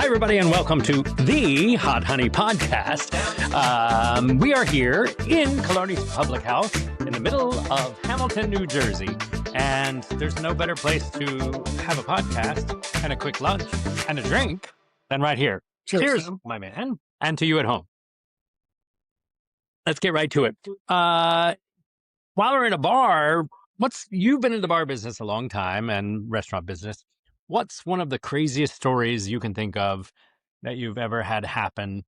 everybody, and welcome to the Hot Honey Podcast. We are here in Killarney's Public House in the middle of Hamilton, New Jersey, and there's no better place to have a podcast and a quick lunch and a drink than right here. Cheers, my man, and to you at home. Let's get right to it. While we're in a bar, you've been in the bar business a long time and restaurant business. What's one of the craziest stories you can think of that you've ever had happen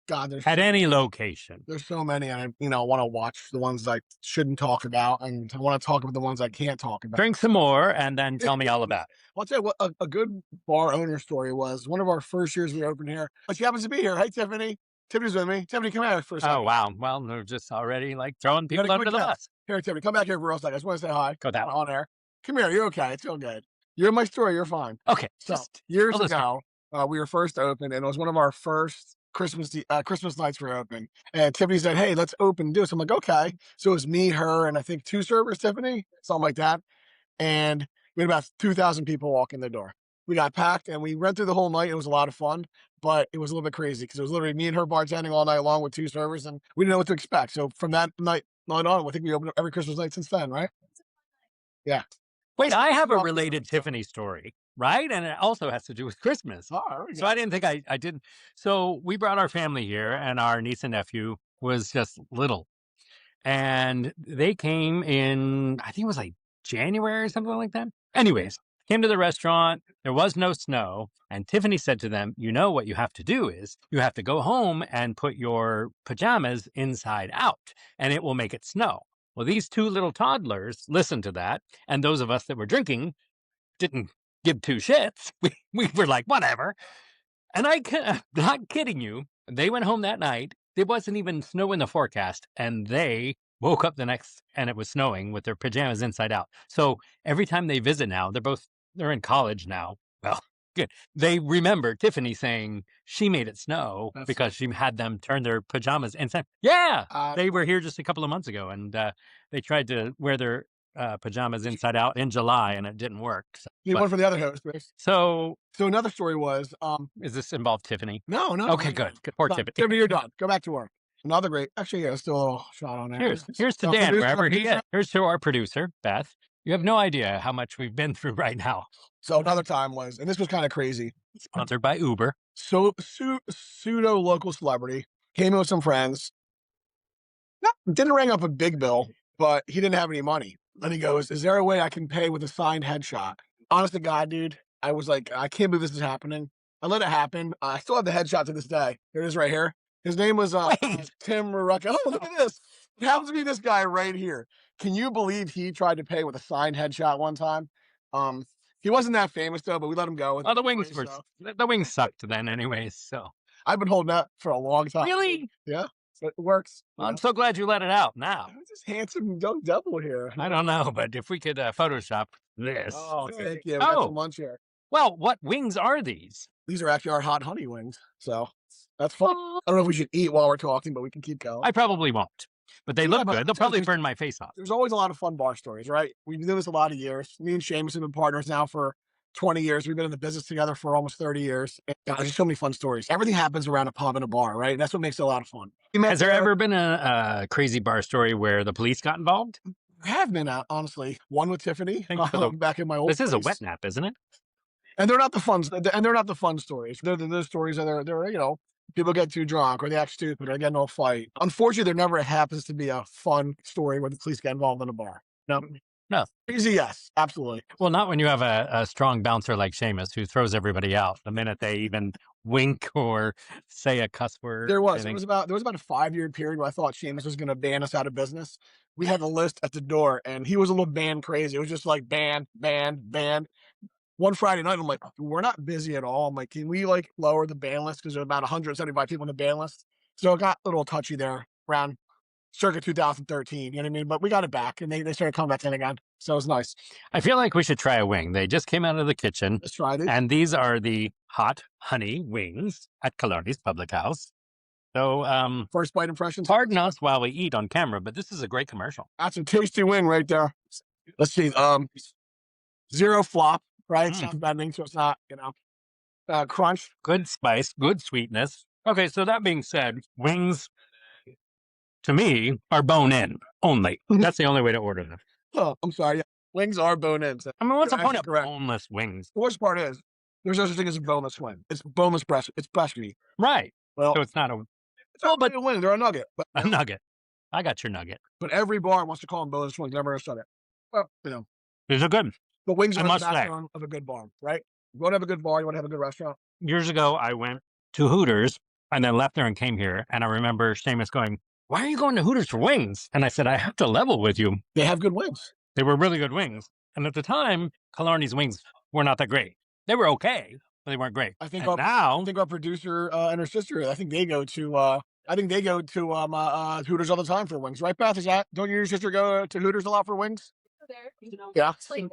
at any location? There's so many, and I want to watch the ones I shouldn't talk about, and I want to talk about the ones I can't talk about. Drink some more, and then tell me all about it. I'll tell you what a good bar owner story was. One of our first years we opened here. She happens to be here. Hey, Tiffany. Tiffany's with me. Tiffany, come out for a second. Oh, wow. Well, they're just already throwing people under the bus. Here, Tiffany, come back here for a second. I just want to say hi. Go down. On air. Come here. You're okay. It's all good. You're in my story. You're fine. Okay. So years ago, we were first open, and it was one of our first Christmas nights were open. And Tiffany said, "Hey, let's open and do it." So I'm like, "Okay." So it was me, her, and I think 2 servers, Tiffany, something like that. And we had about 2,000 people walk in the door. We got packed, and we went through the whole night. It was a lot of fun, but it was a little bit crazy because it was literally me and her bartending all night long with 2 servers, and we didn't know what to expect. So from that night on, I think we opened up every Christmas night since then, right? Yeah. Wait, I have a related Tiffany story, right? And it also has to do with Christmas. Oh, so I didn't think I didn't. So we brought our family here, and our niece and nephew was just little. And they came in, I think it was January or something like that. Anyways, came to the restaurant. There was no snow. And Tiffany said to them, what you have to do is you have to go home and put your pajamas inside out, and it will make it snow. Well, these 2 little toddlers listened to that, and those of us that were drinking didn't give 2 shits. We were like, whatever. And not kidding you, they went home that night. There wasn't even snow in the forecast, and they woke up and it was snowing with their pajamas inside out. So every time they visit now, they're in college now. Well, good. They remember Tiffany saying she made it snow because she had them turn their pajamas inside. Yeah, they were here just a couple of months ago, and they tried to wear their pajamas inside out in July, and it didn't work. So, one for the other host, Chris. So another story was, is this involve Tiffany? No. Okay, good. Poor Tiffany. Tiffany, you're done. Go back to work. Another great. Actually, yeah, let's do a little shot on there. Here's to Dan, wherever he is. Here's to our producer, Beth. You have no idea how much we've been through right now. So another time was, and this was kind of crazy. Sponsored by Uber. So pseudo local celebrity came in with some friends. Didn't ring up a big bill, but he didn't have any money. And he goes, "Is there a way I can pay with a signed headshot?" Honest to God, dude, I was like, I can't believe this is happening. I let it happen. I still have the headshot to this day. Here it is right here. His name was Tim Rucka. Oh, look at this. It happens to be this guy right here. Can you believe he tried to pay with a signed headshot one time? He wasn't that famous though, but we let him go. The wings sucked then anyways. So I've been holding that for a long time. Really? Yeah. So it works. Well, I'm so glad you let it out now. Who's this handsome young devil here? I don't know, but if we could Photoshop this. Oh, thank you. We got some lunch here. Well, what wings are these? These are actually our hot honey wings. So that's fun. I don't know if we should eat while we're talking, but we can keep going. I probably won't. But they look good. They'll probably burn my face off. There's always a lot of fun bar stories, right? We've been doing this a lot of years. Me and Seamus have been partners now for 20 years. We've been in the business together for almost 30 years. And God, there's so many fun stories. Everything happens around a pub and a bar, right? That's what makes it a lot of fun. Has there ever been a crazy bar story where the police got involved? There have been, honestly. One with Tiffany back in my old This place. is a wet nap, isn't it? And they're not the fun. And they're not the fun stories. They're the stories that they're people get too drunk or they act stupid or they get into a fight. Unfortunately, there never happens to be a fun story where the police get involved in a bar. No. Easy, yes, absolutely. Well, not when you have a strong bouncer like Seamus who throws everybody out the minute they even wink or say a cuss word. There was about a 5-year period where I thought Seamus was going to ban us out of business. We had a list at the door, and he was a little band crazy. It was just like ban. One Friday night, I'm like, we're not busy at all. I'm like, can we lower the ban list? Because there's about 175 people on the ban list. So it got a little touchy there around circa 2013, you know what I mean? But we got it back, and they started coming back in again. So it was nice. I feel like we should try a wing. They just came out of the kitchen. Let's try these. And these are the hot honey wings at Killarney's Public House. So, first bite impressions. Pardon us while we eat on camera, but this is a great commercial. That's a tasty wing right there. Let's see. Zero flop, right? It's not bending, so it's not, Crunch. good spice, good sweetness. Okay, so that being said, wings to me are bone in only. That's the only way to order them. Oh, I'm sorry. Yeah. Wings are bone in. So I mean, what's the you're point actually of correct. boneless wings? The worst part is there's no such thing as a boneless wing. It's boneless breast. It's breast meat. Right. Well, So it's not it's well, not but really a wing. They're a nugget. But a nugget. I got your nugget. but every bar wants to call them boneless wings. Never understood it. Well, These are good. but wings I are the must say. backbone of a good bar, right? You want to have a good bar. You want to have a good restaurant. Years ago, I went to Hooters and then left there and came here. And I remember Seamus going, "Why are you going to Hooters for wings?" And I said, "I have to level with you. They have good wings. They were really good wings." And at the time, Killarney's wings were not that great. They were okay, but they weren't great. I think And now, I think our producer and her sister. I think they go to. I think they go to Hooters all the time for wings, right, Beth? Is that don't you and your sister go to Hooters a lot for wings? Yeah. It's like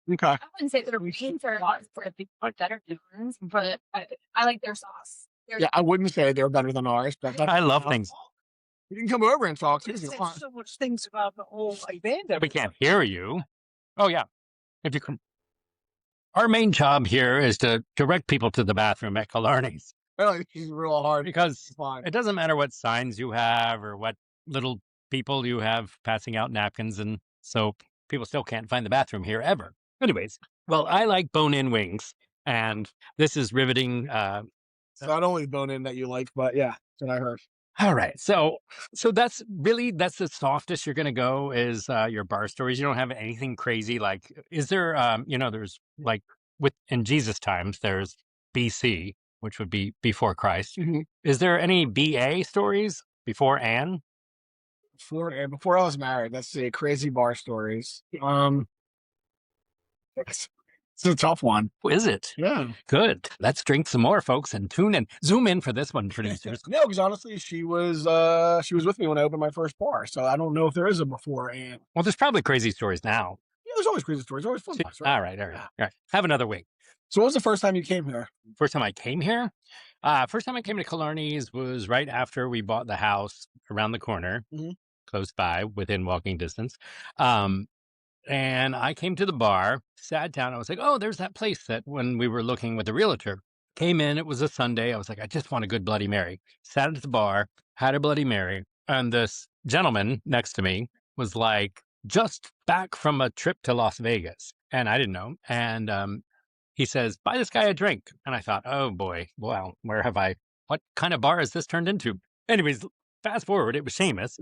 Okay. I wouldn't say their wings are not for the better than ours, but I like their sauce. Yeah, I wouldn't say they're better than ours, but that's, I love things. you can come over and talk too if you There's want. so much things about the whole event. We can't hear you. Oh, yeah. If you can. Our main job here is to direct people to the bathroom at Killarney's Really, she's real hard. because Fine. it doesn't matter what signs you have or what little people you have passing out napkins and soap. People still can't find the bathroom here ever. Anyways, well, I like bone-in wings, and this is riveting. It's not only bone in that you like, but yeah, that's what I heard. All right, so that's the softest you're gonna go is your bar stories. You don't have anything crazy like. Is there? There's like in Jesus times, there's BC, which would be before Christ. Mhm. Is there any BA stories before Anne? Before I was married, let's see, crazy bar stories. It's a tough one. Is it? Yeah. Good. Let's drink some more, folks, and tune in. Zoom in for this one, producers. No, because honestly, she was with me when I opened my first bar, so I don't know if there is a before and Well, there's probably crazy stories now. yeah, there's always crazy stories, always fun ones, right? All right, all right, all right. Have another week. So, what was the first time you came here? First time I came here, first time I came to Killarney's was right after we bought the house around the corner, Mhm. close by, within walking distance. And I came to the bar, sat down. I was like, oh, there's that place that when we were looking with the realtor. Came in, it was a Sunday. I was like, I just want a good Bloody Mary. Sat at the bar, had a Bloody Mary. And this gentleman next to me was like, just back from a trip to Las Vegas. And I didn't know. And he says, buy this guy a drink. And I thought, oh boy, well, what kind of bar has this turned into? Anyways, fast forward, it was Seamus.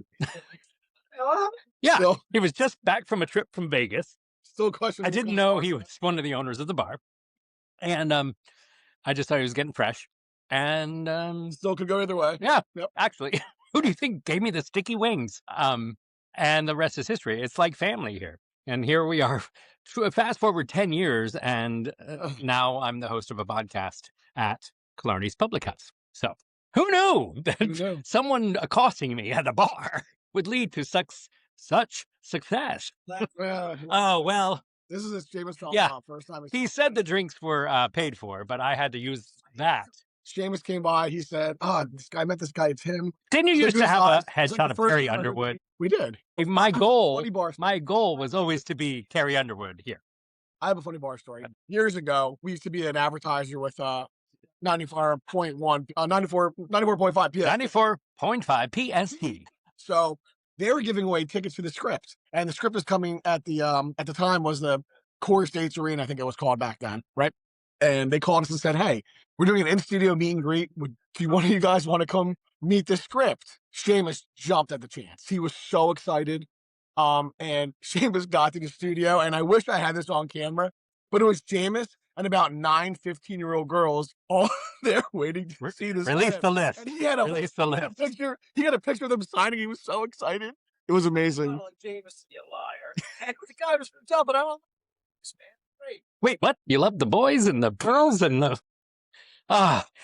Yeah, Still, he was just back from a trip from Vegas. still question. I didn't know he was one of the owners of the bar. And I just thought he was getting fresh. And Still could go either way. yeah, Yep. actually, who do you think gave me the sticky wings? And the rest is history. It's like family here. And here we are, fast forward 10 years, and now I'm the host of a podcast at Killarney's Public House. So who knew that Who knew? someone accosting me at a bar would lead to such success? Yeah, Oh, well, this is a Seamus talking Yeah. about first time. he said the drinks were paid for, but I had to use that. Seamus came by. He said, this guy met this guy. It's him. Didn't you Look used at to his have eyes. a It's like headshot the of first Carrie time I heard Underwood? We did. My goal Funny bar. was always to be Carrie Underwood here. I have a funny bar story. Years ago, we used to be an advertiser with 94.1, 94.5 PS. 94.5 PST. So they were giving away tickets to the script, and the script was coming at the time was the Core States Arena, I think it was called back then, right? And they called us and said, "Hey, we're doing an in-studio meet and greet. Do one of you guys want to come meet the script?" Seamus jumped at the chance. He was so excited. And Seamus got to the studio, and I wish I had this on camera, but it was Seamus and about 9 15-year-old girls all there waiting to see this. Release script. the list. And he had a Release the list. picture. He had a picture of them signing. He was so excited. It was amazing. Oh, James, you liar. And the guy was jumping out. This man, great. Wait, what? You love the boys and the girls and the.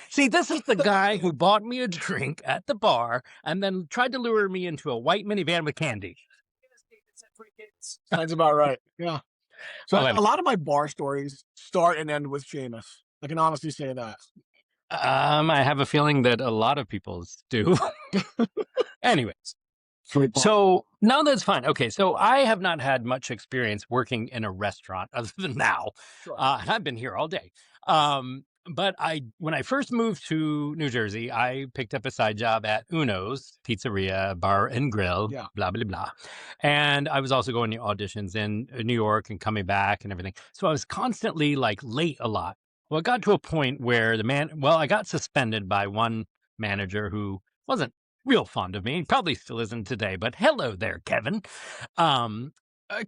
See, this is the guy who bought me a drink at the bar and then tried to lure me into a white minivan with candy. Sounds about right. Yeah. So Well, a lot of my bar stories start and end with Seamus. I can honestly say that. I have a feeling that a lot of people's do. Anyways, So no, that's fine. Okay, so I have not had much experience working in a restaurant other than now. Sure. And I've been here all day. But when I first moved to New Jersey, I picked up a side job at Uno's Pizzeria Bar and Grill, Yeah. blah blah blah. And I was also going to auditions in New York and coming back and everything. So I was constantly like late a lot. Well, it got to a point where I got suspended by one manager who wasn't real fond of me. Probably still isn't today, but hello there, Kevin.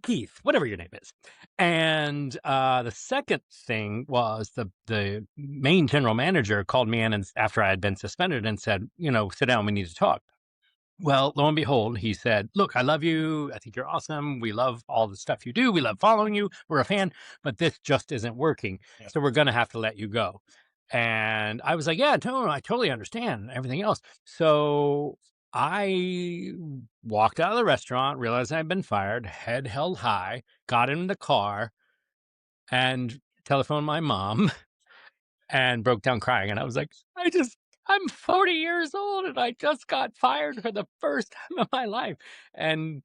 Keith, whatever your name is. And the second thing was the main general manager called me in and after I had been suspended and said, sit down, we need to talk. Well, lo and behold, he said, look, I love you. I think you're awesome. We love all the stuff you do. We love following you. We're a fan, but this just isn't working. Yeah. So we're going to have to let you go. And I was like, yeah, no, I totally understand everything else. So I walked out of the restaurant, realized I'd been fired, head held high, got in the car and telephoned my mom and broke down crying. And I was like, I'm 40 years old and I just got fired for the first time in my life. And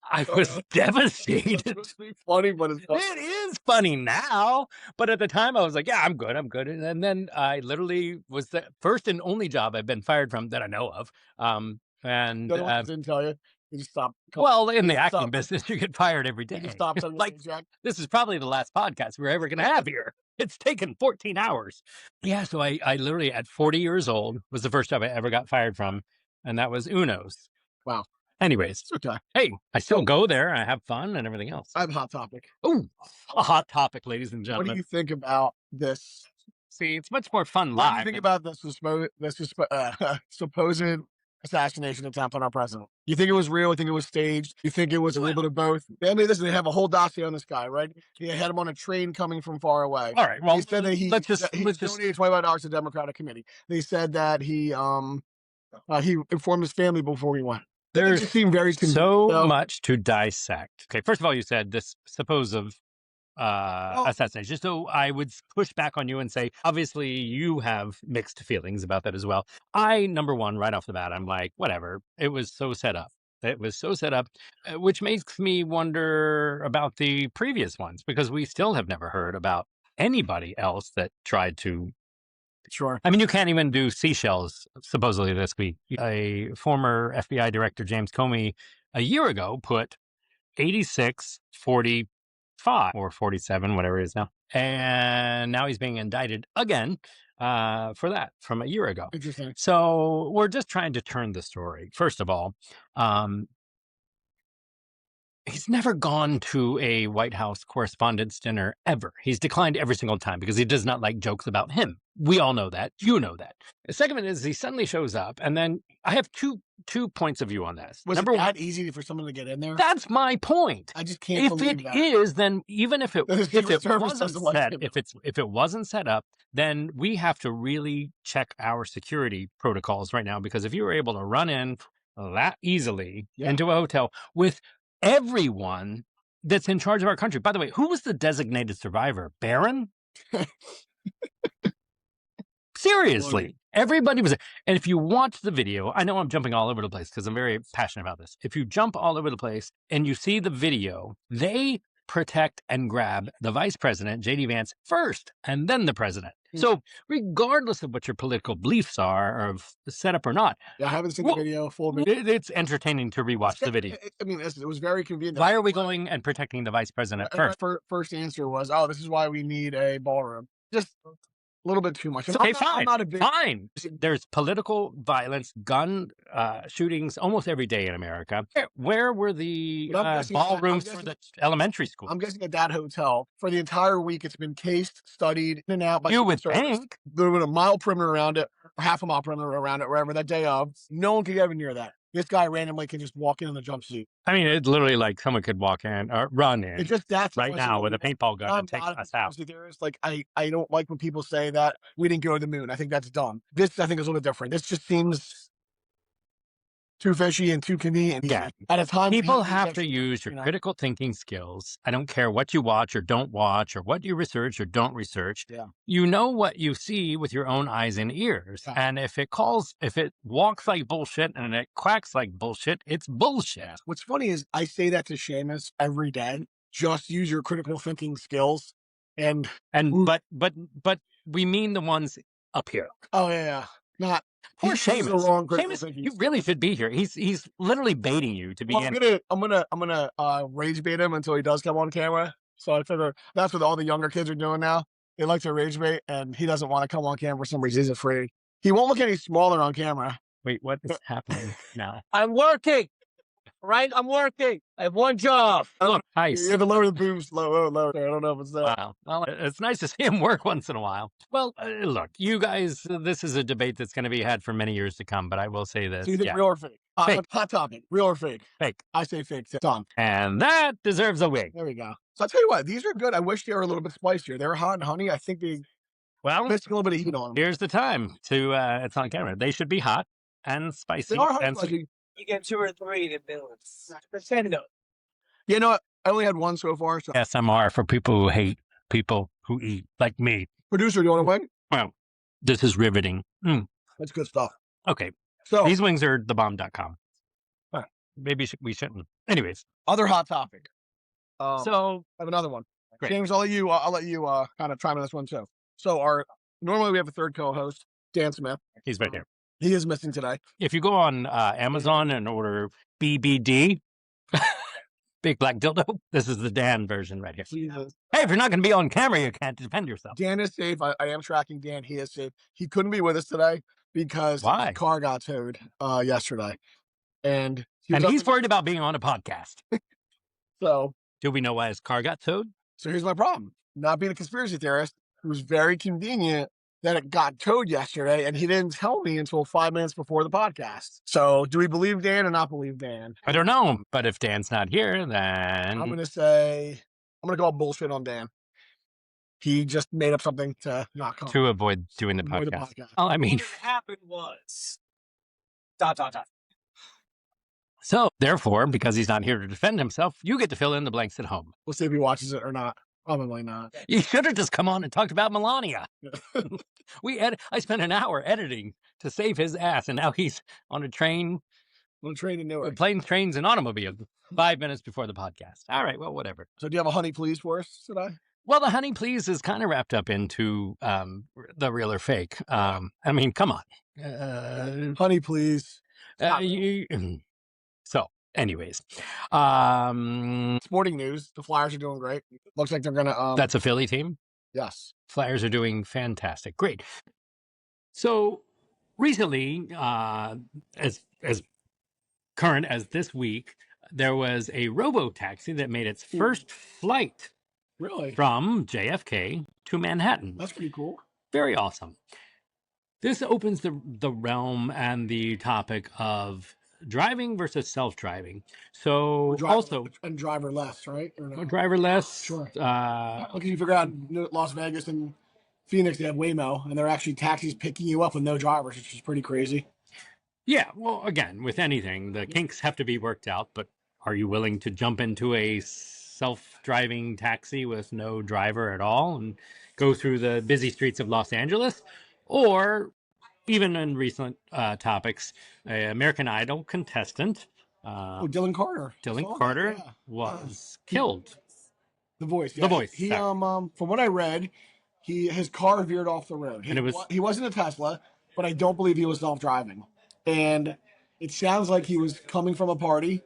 I was devastated. It's supposed to be funny, but it's not. It is funny now, but at the time I was like, yeah, I'm good. And then I literally was the first and only job I've been fired from that I know of. And The other ones didn't tell you. You just stopped. well, in the acting stop. business, you get fired every You day. just stopped sending Like, paycheck. this is probably the last podcast we're ever going to have here. It's taken 14 hours. Yeah, so I literally at 40 years old was the first job I ever got fired from, and that was Uno's. Wow. Anyways, It's okay. hey, I still go there. I have fun and everything else. I have a hot topic. Oh, a hot topic, ladies and What gentlemen. do you think about this? See, it's much more fun What do live. you think about this supposed assassination attempt on our president? You think it was real? You think it was staged? You think it was a little bit of both? I mean, listen, they have a whole dossier on this guy, right? He had him on a train coming from far away. All right, well, He said that he donated $25 to the Democratic Committee. They said that he informed his family before he went. There's just seemed very so much to dissect. Okay, first of all, you said this supposed assassination. So I would push back on you and say, obviously, you have mixed feelings about that as well. Number one, right off the bat, I'm like, whatever. It was so set up. It was so set up, which makes me wonder about the previous ones because we still have never heard about anybody else that tried to. Sure. I mean, you can't even do seashells, supposedly this week. A former FBI director, James Comey, a year ago put 86, 45 or 47, whatever it is now. And now he's being indicted again for that from a year ago. Interesting. So we're just trying to turn the story. First of all, he's never gone to a White House Correspondents' Dinner ever. He's declined every single time because he does not like jokes about him. We all know that. You know that. The second one is he suddenly shows up, and then I have two points of view on this. Was Number it one, that easy for someone to get in there? that's my point. I just can't If believe it that. is, then even if it The Secret Service wasn't doesn't like set, him. if it wasn't set up, then we have to really check our security protocols right now. Because if you were able to run in that easily into a hotel with everyone that's in charge of our country. By the way, who was the designated survivor? Barron? Seriously, everybody was. And if you watch the video, I know I'm jumping all over the place because I'm very passionate about this. If you jump all over the place and you see the video, they protect and grab the vice president, J.D. Vance, first, and then the president. So regardless of what your political beliefs are, or set up or not. Yeah, I haven't seen the video, full video. It's entertaining to rewatch the video. I mean, it was very convenient. Why are we going and protecting the vice president first? First answer was, this is why we need a ballroom. Just a little bit too much. Okay, I'm not a big... Fine. There's political violence, gun shootings almost every day in America. Where were the ballrooms for the elementary school? I'm guessing at that hotel for the entire week. It's been cased, studied, in and out by you would think. There was a mile perimeter around it, or half a mile perimeter around it, wherever that day of. No one could get near that. This guy randomly can just walk in the jumpsuit. I mean, it's literally like someone could walk in or run in. It's just that's right now with a paintball gun and take us out. Like I don't like when people say that we didn't go to the moon. I think that's dumb. This I think is a little different. This just seems too fishy and too convenient. Yeah. At a time, People have to use your critical thinking skills. I don't care what you watch or don't watch or what you research or don't research. Yeah. You know what you see with your own eyes and ears. Yeah. And if it walks like bullshit and it quacks like bullshit, it's bullshit. What's funny is I say that to Seamus every day. Just use your critical thinking skills. But we mean the ones up here. Oh yeah. Not Poor Seamus. Seamus, you really should be here. He's literally baiting you to be in. I'm gonna rage bait him until he does come on camera. So I figure that's what all the younger kids are doing now. They like to rage bait, and he doesn't want to come on camera for some reason. He's afraid. He won't look any smaller on camera. Wait, what is happening now? I'm working. Right? I'm working. I have one job. Look, nice. You have to lower the booms. Lower. I don't know if it's that. Wow. Well, it's nice to see him work once in a while. Well, look, you guys, this is a debate that's going to be had for many years to come, but I will say this. So you think real or fake? Fake. Hot topic. Real or fake? Fake. I say fake. Done. And that deserves a wig. There we go. So I'll tell you what, these are good. I wish they were a little bit spicier. They were hot and honey. I think they missed a little bit of heat on them. Here's the time to, it's on camera. They should be hot and spicy. They are hot and spicy. You get 2 or 3 to balance. Crescendo. You know what? I only had one so far. So. SMR for people who hate people who eat, like me. Producer, do you want to wing? Well, this is riveting. That's good stuff. Okay. So these wings are thebomb.com. Huh. Maybe we shouldn't. Anyways. Other hot topic. So I have another one. Great. James, I'll let you kind of chime on this one too. So normally we have a third co-host, Dan Smith. He's right here. He is missing today. If you go on Amazon and order BBD, Big Black Dildo, this is the Dan version right here. Jesus. Hey, if you're not going to be on camera, you can't defend yourself. Dan is safe. I am tracking Dan. He is safe. He couldn't be with us today because Why? his car got towed yesterday. And he's worried about being on a podcast. So do we know why his car got towed? So here's my problem. Not being a conspiracy theorist, it was very convenient that it got towed yesterday, and he didn't tell me until 5 minutes before the podcast. So do we believe Dan or not believe Dan? I don't know. But if Dan's not here, then I'm going to call bullshit on Dan. He just made up something to not come. To avoid doing the podcast. Oh, I mean, what happened was ... So, therefore, because he's not here to defend himself, you get to fill in the blanks at home. We'll see if he watches it or not. Probably not. You should have just come on and talked about Melania. I spent an hour editing to save his ass, and now he's on a train. On a train to Newark. Planes, trains, and automobiles 5 minutes before the podcast. All right, well, whatever. So do you have a honey please for us today? Well, the honey please is kind of wrapped up into the real or fake. I mean, come on. Honey please. So, anyways. Sporting news. The Flyers are doing great. Looks like they're going to... That's a Philly team? Yes. Flyers are doing fantastic. Great. So, recently, as current as this week, there was a robo-taxi that made its first flight. Really? From JFK to Manhattan. That's pretty cool. Very awesome. This opens the realm and the topic of driving versus self-driving. So and driverless, right? Or no? Driverless. Sure. Because you figure out Las Vegas and Phoenix, they have Waymo, and they're actually taxis picking you up with no drivers, which is pretty crazy. Yeah. Well, again, with anything, the kinks have to be worked out. But are you willing to jump into a self-driving taxi with no driver at all and go through the busy streets of Los Angeles? Or even in recent topics, an American Idol contestant, Dylan Carter. Was killed. The Voice. Yeah. The Voice. He from what I read, his car veered off the road. He wasn't a Tesla, but I don't believe he was self-driving. And it sounds like he was coming from a party,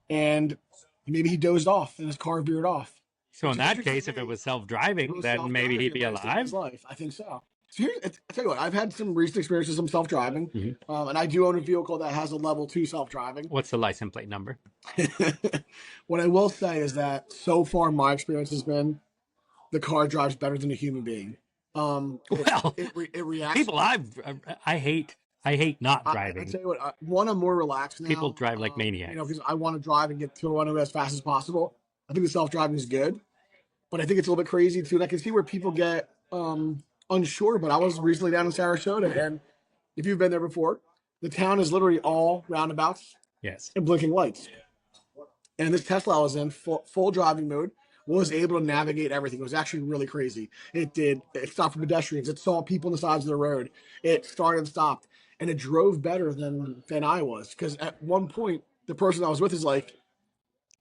and maybe he dozed off and his car veered off. So in that case, if it was self-driving, then maybe he'd be alive? I think so. So I tell you what, I've had some recent experiences with some self-driving, and I do own a vehicle that has a level 2 self-driving. What's the license plate number? What I will say is that so far my experience has been the car drives better than a human being. It reacts. People, I hate not driving. I tell you what, I'm more relaxed now. People drive like maniacs. Because I want to drive and get to one as fast as possible. I think the self-driving is good, but I think it's a little bit crazy too. And I can see where people get unsure. But I was recently down in Sarasota, and if you've been there before, The town is literally all roundabouts Yes. and blinking lights. And this Tesla I was in full driving mode, was able to navigate everything. It was actually really crazy. It stopped for pedestrians. It saw people on the sides of the road. It started and stopped, and it drove better than I was. Because at one point, the person I was with is like,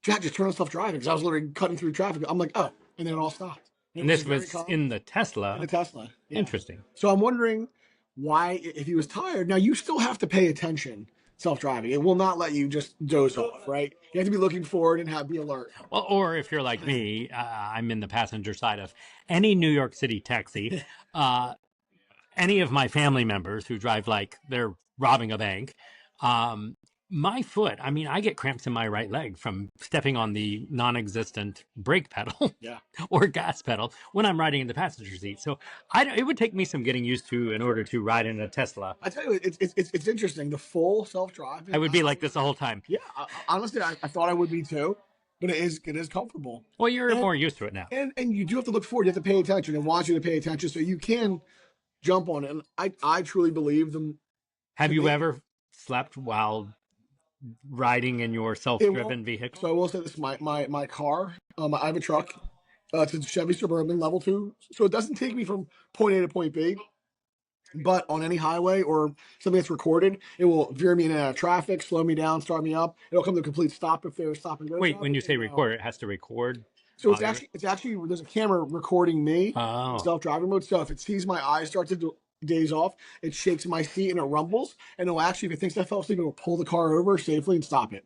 "Jack, just turn on self driving." Because I was literally cutting through traffic. I'm like, "Oh," and then it all stopped. And this was in the In Tesla. the Tesla. Yeah. Interesting. So I'm wondering why, if he was tired. Now you still have to pay attention. Self-driving, it will not let you just doze off, right? You have to be looking forward and be alert. Well, or if you're like me, I'm in the passenger side of any New York City taxi. Any of my family members who drive like they're robbing a bank, um, my foot, I mean, I get cramps in my right leg from stepping on the non-existent brake pedal Yeah. or gas pedal when I'm riding in the passenger seat. So it would take me some getting used to in order to ride in a Tesla. I tell you, it's interesting. The full self-driving. I would be like this the whole time. Yeah, honestly, I thought I would be too, but it is comfortable. Well, you're And- more used to it now. And you do have to look forward. You have to pay attention. It wants you to pay attention so you can jump on it. And I truly believe them. Have to you me- ever slept while riding in your self-driven vehicle? So I will say this: my car. I have a truck. It's a Chevy Suburban Level 2, so it doesn't take me from point A to point B. But on any highway or something that's recorded, it will veer me in and out of traffic, slow me down, start me up. It'll come to a complete stop if there's stop and go. Wait, when you say record, it has to record. So it's actually there's a camera recording me in self-driving mode. So if it sees my eyes start to daze off, it shakes my seat and it rumbles, and it'll actually, if it thinks I fell asleep, it will pull the car over safely and stop it.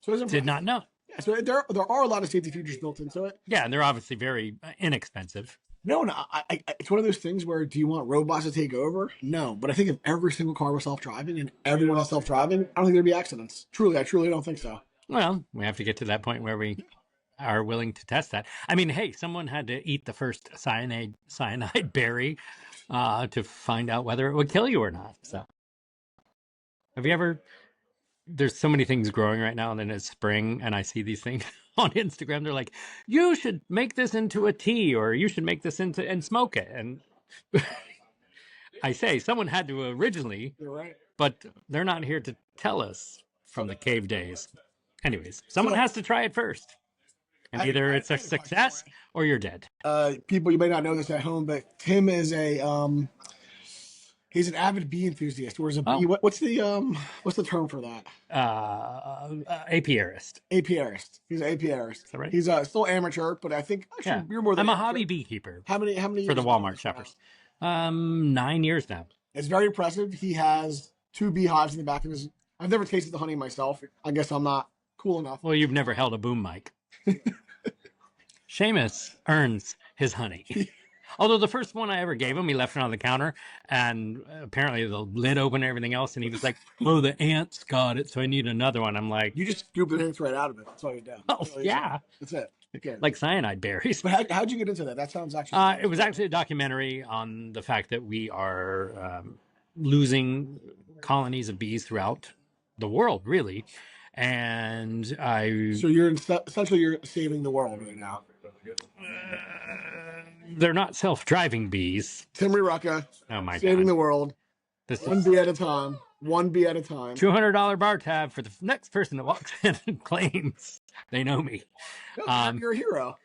So it's Did not know. Yeah, so there are a lot of safety features built into it. Yeah, and they're obviously very inexpensive. No, it's one of those things where, do you want robots to take over? No, but I think if every single car was self-driving and everyone was self-driving, I don't think there'd be accidents. I truly don't think so. Well, we have to get to that point where we are willing to test that. I mean, hey, someone had to eat the first cyanide berry to find out whether it would kill you or not. So, have you ever? There's so many things growing right now, and then it's spring, and I see these things on Instagram. They're like, "You should make this into a tea, or you should make this into and smoke it." And I say, someone had to originally, You're right. but they're not here to tell us from the cave days. Anyways, someone has to try it first. And either it's a success or you're dead. People, you may not know this at home, but Tim is he's an avid bee enthusiast. Or is a bee, what's the term for that? Apiarist. Apiarist. He's an apiarist. Is that right? He's still amateur, but I think actually you're more than. I'm a hobby beekeeper. How many for the Walmart shoppers? 9 years now. It's very impressive. He has 2 beehives in the back of his. I've never tasted the honey myself. I guess I'm not cool enough. Well, you've never held a boom mic. Seamus earns his honey. Although the first one I ever gave him, he left it on the counter, and apparently the lid opened and everything else, and he was like, "Oh, the ants got it, so I need another one." I'm like, You just scoop the ants right out of it. That's all you do. "Oh, yeah, That's it. Okay. like cyanide berries." But how'd you get into that? That sounds actually. It was actually a documentary on the fact that we are losing colonies of bees throughout the world, really. And So essentially you're saving the world right now. They're not self-driving bees. Tim Rucka, Oh my saving god! the world. This One is bee at a time. One bee at a time. $200 bar tab for the next person that walks in and claims they know me. No, you're a hero.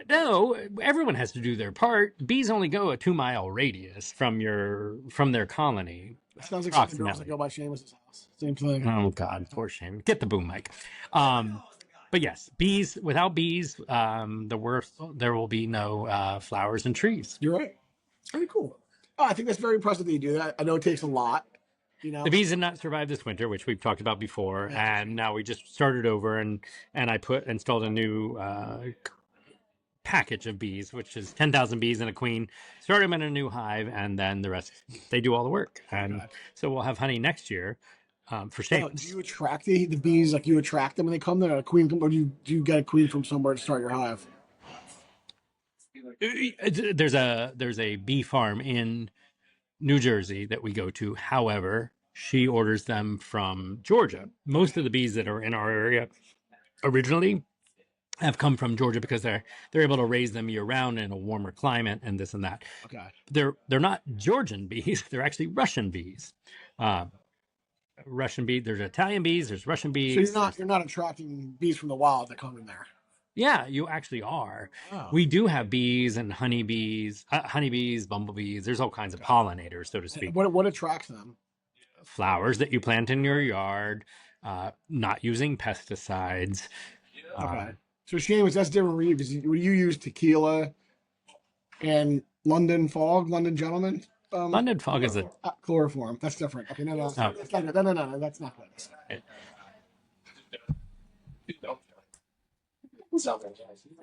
No, everyone has to do their part. Bees only go a 2-mile radius from their colony. That sounds like something girls that Approximately. go by Seamus's house. Same thing. Oh God, poor shame. Get the boom mic. But yes, bees. Without bees, there will be no flowers and trees. You're right. Very cool. Oh, I think that's very impressive that you do that. I know it takes a lot. You know, The bees did not survive this winter, which we've talked about before, and now we just started over, and I installed a new package of bees, which is 10,000 bees and a queen. Start them in a new hive, and then the rest they do all the work. And so we'll have honey next year for do Seamus. you attract the bees? Like you attract them when they come there? A queen, or do you get a queen from somewhere to start your hive? There's a bee farm in New Jersey that we go to. However, she orders them from Georgia. Most of the bees that are in our area originally have come from Georgia because they're able to raise them year round in a warmer climate and this and that. Okay. They're not Georgian bees. They're actually Russian bees. Russian bee. There's Italian bees. There's Russian So bees. you're not attracting bees from the wild that come in there. Yeah, you actually are. Oh. We do have bees and honeybees, bumblebees. There's all kinds of pollinators, so to speak. What attracts them? Flowers that you plant in your yard, not using pesticides. Okay. So Seamus, that's different for you because you use tequila and London Gentleman. London fog is a chloroform. That's different. Okay, no, that's not good. No, that's not good.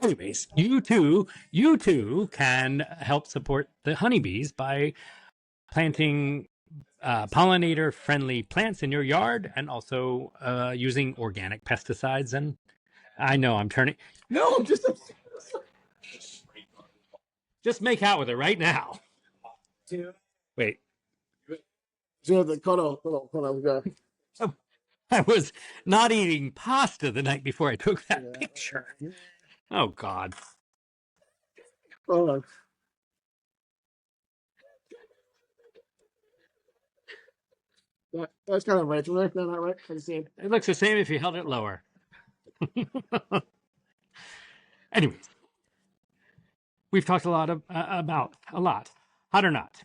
Anyways, you too can help support the honeybees by planting pollinator friendly plants in your yard and also using organic pesticides. And I know I'm turning. No, I'm just make out with her right now. Wait. Hold on. I was not eating pasta the night before I took that picture. Oh, God. Hold on. That's kind of right. No, not right. I see it. It looks the same if you held it lower. Anyways, we've talked a lot about a lot. Hot or not?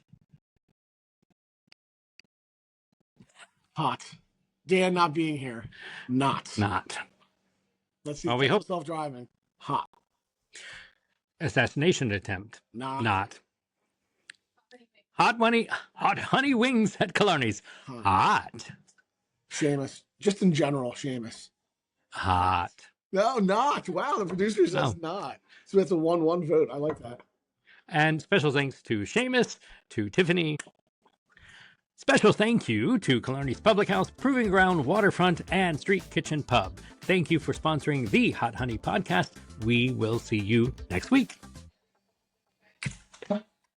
Hot. Dan not being here. Not. Let's see. Well, we hope. Self-driving. Hot. Assassination attempt. Not. Hot honey wings at Killarney's. Hot. Seamus. Just in general, Seamus. Hot. No, not. Wow, the producer says not. So it's a 1-1 vote. I like that. And special thanks to Seamus, to Tiffany. Special thank you to Killarney's Public House, Proving Ground, Waterfront, and Street Kitchen Pub. Thank you for sponsoring the Hot Honey Podcast. We will see you next week.